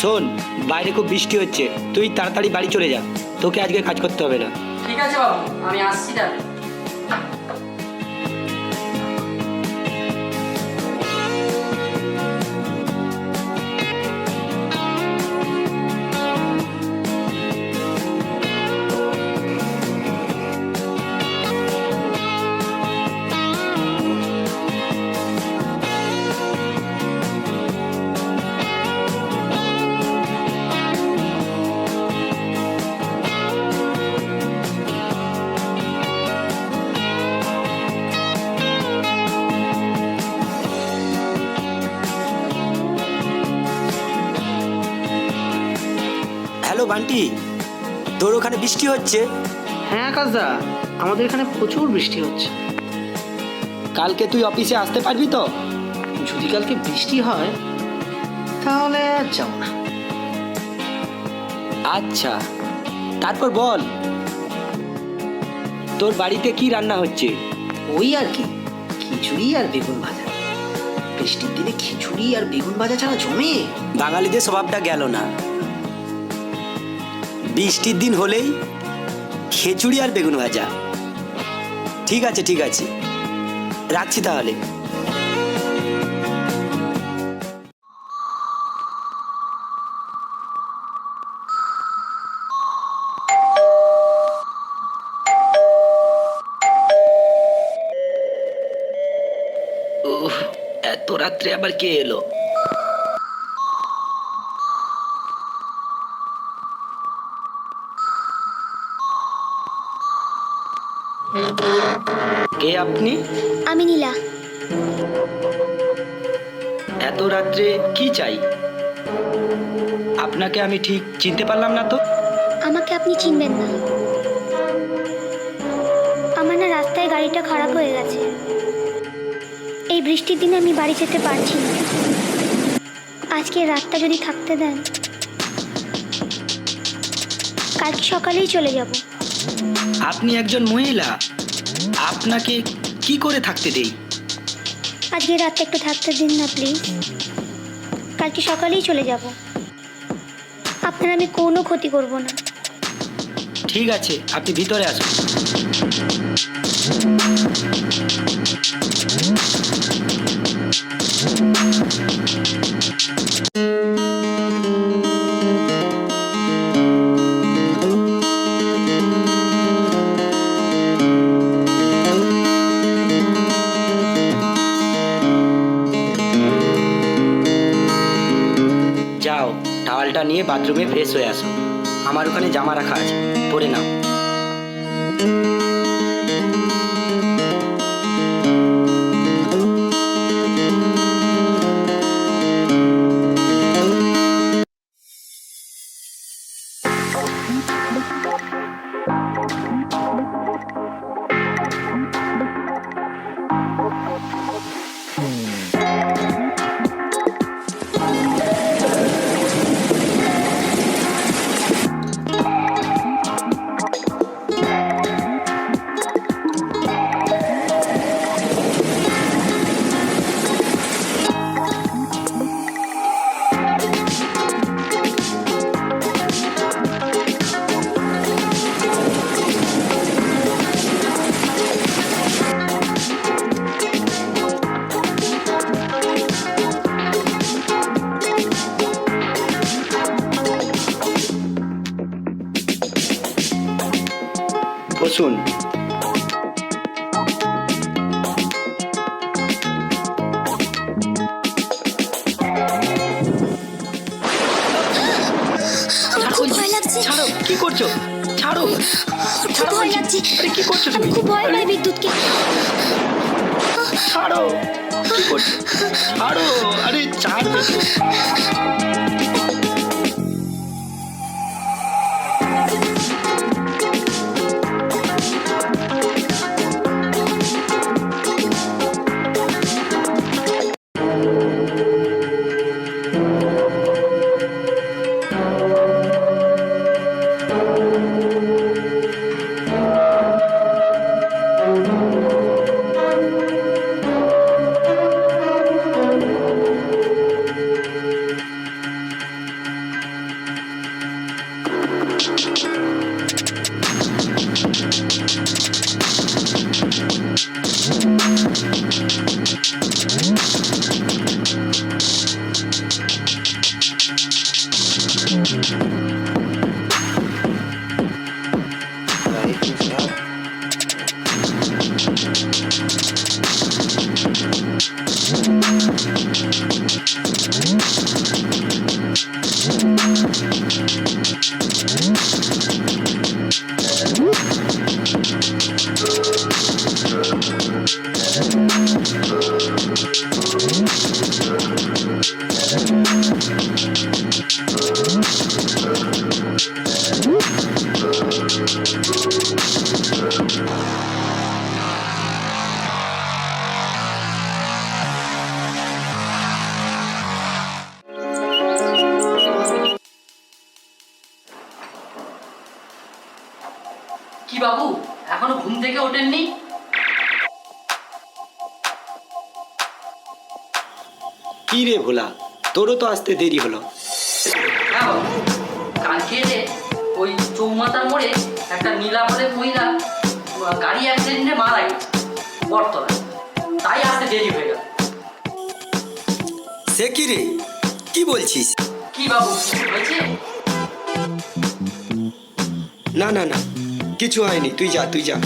শোন, বাইরে খুব বৃষ্টি হচ্ছে, তুই তাড়াতাড়ি বাড়ি চলে যা, তোকে আজকে কাজ করতে হবে না। ঠিক আছে বাবু, আমি আসছি তাহলে। হ্যালো বান্টি, তোর ওখানে বৃষ্টি হচ্ছে? হ্যাঁ আকাশদা, আমাদের এখানে প্রচুর বৃষ্টি হচ্ছে। কালকে তুই অফিসে আসতে পারবি তো? যদি কালকে বৃষ্টি হয় তাহলে আর যাবো না। আচ্ছা, তারপর বল, তোর বাড়িতে কি রান্না হচ্ছে? ওই আর কি, খিচুড়ি আর বেগুন ভাজা। বৃষ্টির দিনে খিচুড়ি আর বেগুন ভাজা ছাড়া জমে? বাঙালিদের স্বভাবটা গেল না, বৃষ্টির দিন হলেই খিচুড়ি আর বেগুন ভাজা। ঠিক আছে ঠিক আছে, রাখছি তাহলে। উফ, এত রাত্রে আবার কে এলো? কে আপনি? আমি নীলা। এত রাত্রে কি চাই? আপনাকে আমি ঠিক চিনতে পারলাম না তো। আমাকে আপনি চিনবেন না। আমার না রাস্তায় গাড়িটা খারাপ হয়ে গেছে। এই বৃষ্টির দিনে আমি বাড়ি যেতে পারছি না। আজকে রাতটা যদি থাকতে দেন, কালকে সকালেই চলে যাব। আপনি একজন মহিলা, আপনাকে কি করে থাকতে দেই? আজকে রাতটা একটু থাকতে দিন না প্লিজ। কালকে সকালেই চলে যাব। আপনার আমি কোনো ক্ষতি করব না। ঠিক আছে, আপনি ভিতরে আসুন। যাও, টাওয়ালটা নিয়ে বাথরুমে ফ্রেশ হয়ে আসো। আমার ওখানে জামা রাখা আছে, পরে নাও। বসুন। আমার খুব ভয় লাগছে। ছাড়ো, কি করছো? ছাড়ো, খুব ভয় লাগছে। আরে কি করছো তুমি? খুব ভয় লাগে বিদ্যুৎকে। ছাড়ো, কি করছো? ছাড়ো, আরে ছাড়বে তো। কি বাবু, এখনো ঘুম থেকে ওঠেননি? কি রে ভোলা, তোরও তো আসতে দেরি হলো। হ্যাঁ বাবু, কালকে যে ওই চৌমাথার মোড়ে একটা নীলাপরের মহিলা গাড়ি অ্যাক্সিডেন্টে মারা গেছে বটতলায়, তাই আসতে দেরি হয়ে গেল। সে কি রে, কি বলছিস? কি বাবু, হয়েছে? না না না, কিছু হয়নি, তুই যা তুই যা।